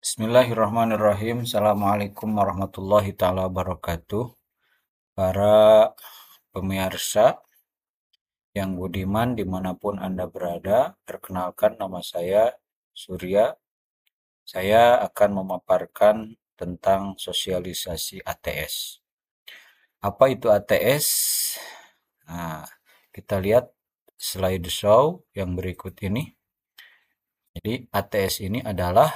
Bismillahirrahmanirrahim. Assalamualaikum warahmatullahi taala wabarakatuh. Para pemirsa yang budiman dimanapun Anda berada, perkenalkan nama saya Surya. Saya akan memaparkan tentang sosialisasi ATS. Apa itu ATS? Nah, kita lihat slide show yang berikut ini. Jadi ATS ini adalah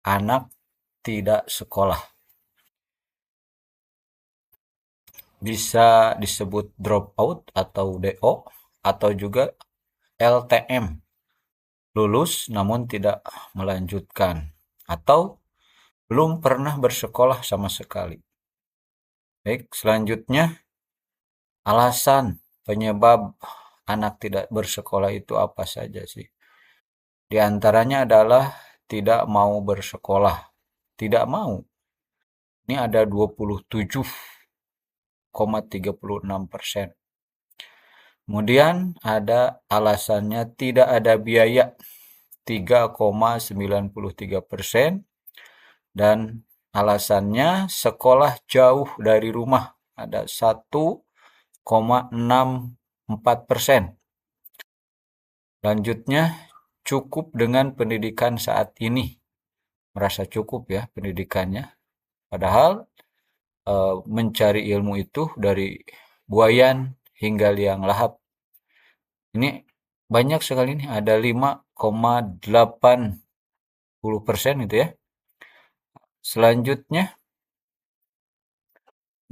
anak tidak sekolah. Bisa disebut dropout atau DO atau juga LTM, lulus namun tidak melanjutkan atau belum pernah bersekolah sama sekali. Baik, selanjutnya alasan penyebab anak tidak bersekolah itu apa saja sih? Di antaranya adalah tidak mau bersekolah. Tidak mau. Ini ada 27,36%. Kemudian ada alasannya tidak ada biaya 3,93%, dan alasannya sekolah jauh dari rumah ada 1,64%. Lanjutnya cukup dengan pendidikan saat ini, merasa cukup ya pendidikannya, padahal mencari ilmu itu dari buayan hingga liang lahat. Ini banyak sekali nih, ada 5,80% itu ya. Selanjutnya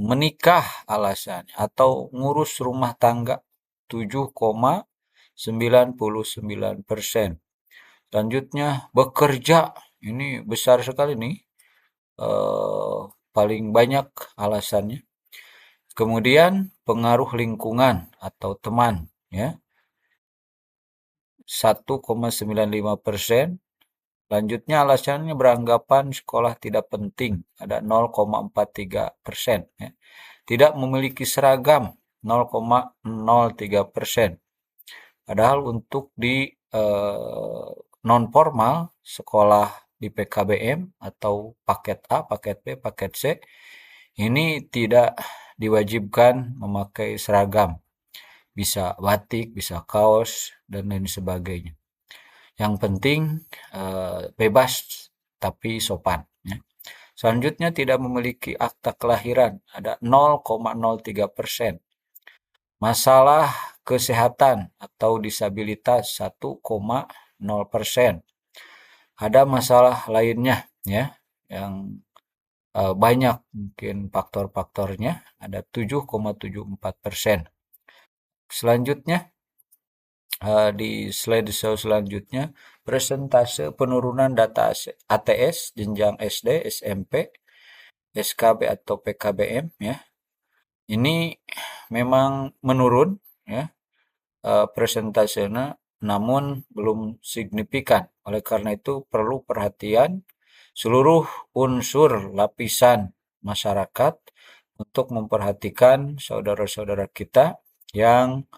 menikah alasannya atau ngurus rumah tangga 7,99%. Selanjutnya bekerja, ini besar sekali nih, paling banyak alasannya. Kemudian pengaruh lingkungan atau teman ya 1,95%. Selanjutnya alasannya beranggapan sekolah tidak penting, ada 0,43%. Ya. Tidak memiliki seragam, 0,03%. Padahal untuk di non-formal, sekolah di PKBM atau paket A, paket B, paket C, ini tidak diwajibkan memakai seragam. Bisa batik, bisa kaos, dan lain sebagainya. Yang penting bebas tapi sopan. Ya. Selanjutnya tidak memiliki akta kelahiran, ada 0,03%. Masalah kesehatan atau disabilitas 1,0%. Ada masalah lainnya ya yang banyak mungkin faktor-faktornya, ada 7,74%. Selanjutnya di slide show selanjutnya, presentase penurunan data ATS jenjang SD, SMP, SKB atau PKBM ya. Ini memang menurun ya presentasenya, namun belum signifikan. Oleh karena itu perlu perhatian seluruh unsur lapisan masyarakat untuk memperhatikan saudara-saudara kita yang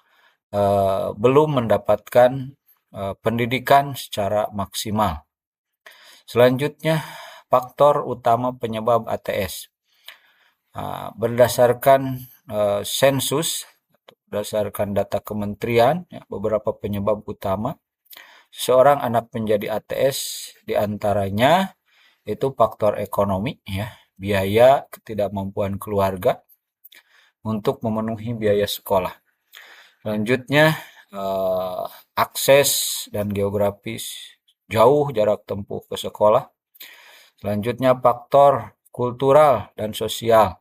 belum mendapatkan pendidikan secara maksimal. Selanjutnya, faktor utama penyebab ATS. Berdasarkan sensus, berdasarkan data kementerian, ya, beberapa penyebab utama seorang anak menjadi ATS diantaranya itu faktor ekonomi, ya, biaya ketidakmampuan keluarga untuk memenuhi biaya sekolah. Selanjutnya akses dan geografis, jauh jarak tempuh ke sekolah. Selanjutnya faktor kultural dan sosial,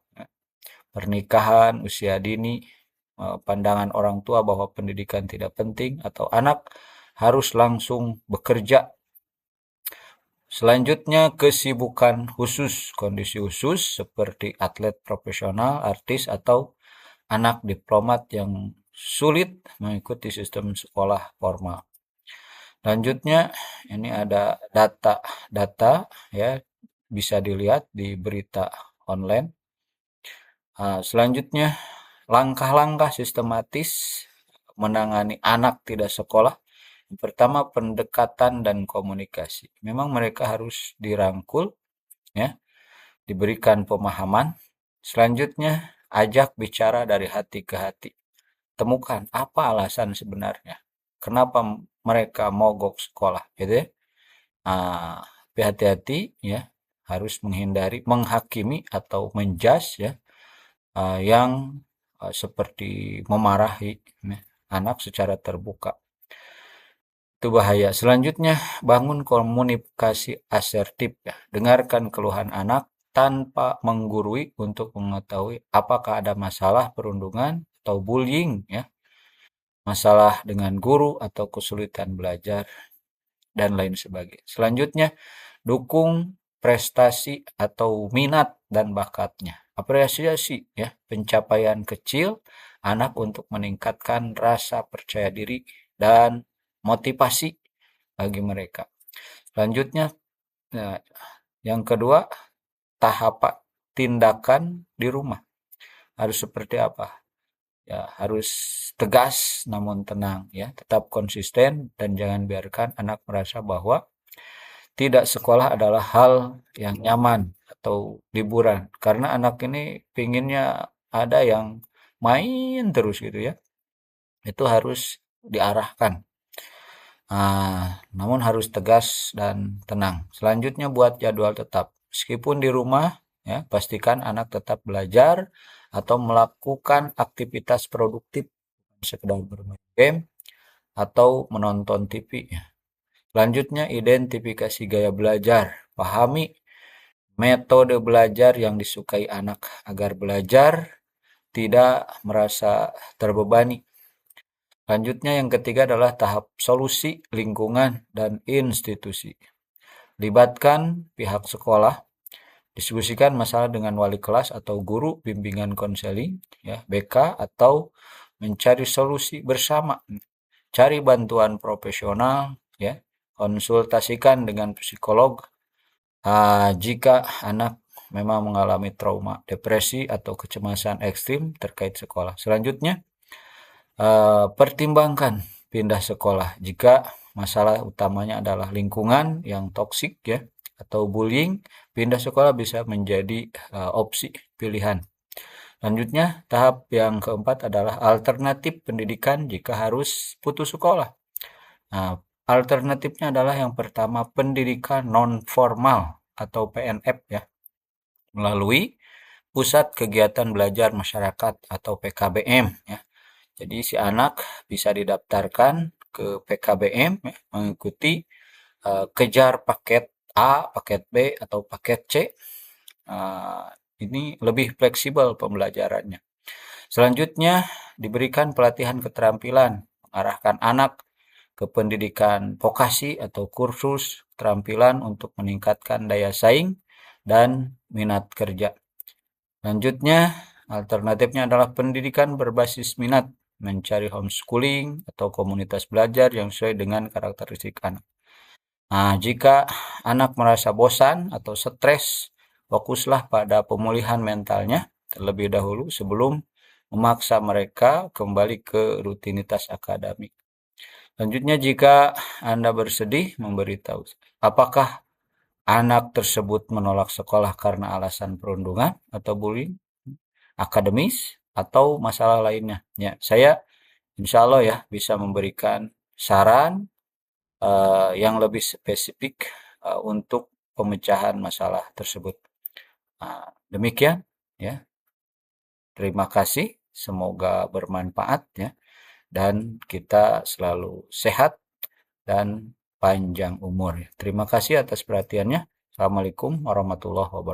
pernikahan, usia dini, pandangan orang tua bahwa pendidikan tidak penting atau anak harus langsung bekerja. Selanjutnya kesibukan khusus, kondisi khusus seperti atlet profesional, artis, atau anak diplomat yang sulit mengikuti sistem sekolah formal. Lanjutnya ini ada data ya, bisa dilihat di berita online. Selanjutnya langkah-langkah sistematis menangani anak tidak sekolah. Yang pertama, pendekatan dan komunikasi. Memang mereka harus dirangkul, ya, diberikan pemahaman. Selanjutnya, ajak bicara dari hati ke hati. Temukan apa alasan sebenarnya, kenapa mereka mogok sekolah, gitu ya. Tapi hati-hati ya, harus menghindari menghakimi atau menjudge ya, yang seperti memarahi ya, anak secara terbuka. Itu bahaya. Selanjutnya, bangun komunikasi asertif ya. Dengarkan keluhan anak tanpa menggurui untuk mengetahui apakah ada masalah perundungan atau bullying ya, masalah dengan guru atau kesulitan belajar dan lain sebagainya. Selanjutnya, dukung prestasi atau minat dan bakatnya. Apresiasi ya pencapaian kecil anak untuk meningkatkan rasa percaya diri dan motivasi bagi mereka. Selanjutnya, nah, yang kedua, tahap tindakan di rumah harus seperti apa? Ya, harus tegas namun tenang ya, tetap konsisten dan jangan biarkan anak merasa bahwa tidak sekolah adalah hal yang nyaman atau liburan. Karena anak ini pinginnya ada yang main terus gitu ya. Itu harus diarahkan. Namun harus tegas dan tenang. Selanjutnya, buat jadwal tetap. Meskipun di rumah, ya, pastikan anak tetap belajar atau melakukan aktivitas produktif, sekedar bermain game atau menonton TV. Ya. Selanjutnya, identifikasi gaya belajar. Pahami metode belajar yang disukai anak agar belajar tidak merasa terbebani. Selanjutnya, yang ketiga adalah tahap solusi lingkungan dan institusi. Libatkan pihak sekolah, diskusikan masalah dengan wali kelas atau guru bimbingan konseling, ya, BK, atau mencari solusi bersama. Cari bantuan profesional, ya, konsultasikan dengan psikolog jika anak memang mengalami trauma, depresi, atau kecemasan ekstrim terkait sekolah. Selanjutnya, pertimbangkan pindah sekolah jika masalah utamanya adalah lingkungan yang toksik ya atau bullying. Pindah sekolah bisa menjadi opsi pilihan. Selanjutnya, tahap yang keempat adalah alternatif pendidikan jika harus putus sekolah. Nah, alternatifnya adalah yang pertama, pendidikan non formal atau PNF ya, melalui Pusat Kegiatan Belajar Masyarakat atau PKBM ya. Jadi si anak bisa didaftarkan ke PKBM ya, mengikuti kejar paket A, paket B, atau paket C. Ini lebih fleksibel pembelajarannya. Selanjutnya, diberikan pelatihan keterampilan, mengarahkan anak ke pendidikan vokasi atau kursus keterampilan untuk meningkatkan daya saing dan minat kerja. Selanjutnya, alternatifnya adalah pendidikan berbasis minat, mencari homeschooling atau komunitas belajar yang sesuai dengan karakteristik anak. Jika anak merasa bosan atau stres, fokuslah pada pemulihan mentalnya terlebih dahulu sebelum memaksa mereka kembali ke rutinitas akademik. Selanjutnya, jika Anda bersedih, memberitahu apakah anak tersebut menolak sekolah karena alasan perundungan atau bullying, akademis, atau masalah lainnya. Ya, saya insya Allah ya bisa memberikan saran yang lebih spesifik untuk pemecahan masalah tersebut. Demikian ya. Terima kasih. Semoga bermanfaat ya. Dan kita selalu sehat dan panjang umur. Terima kasih atas perhatiannya. Assalamualaikum warahmatullahi wabarakatuh.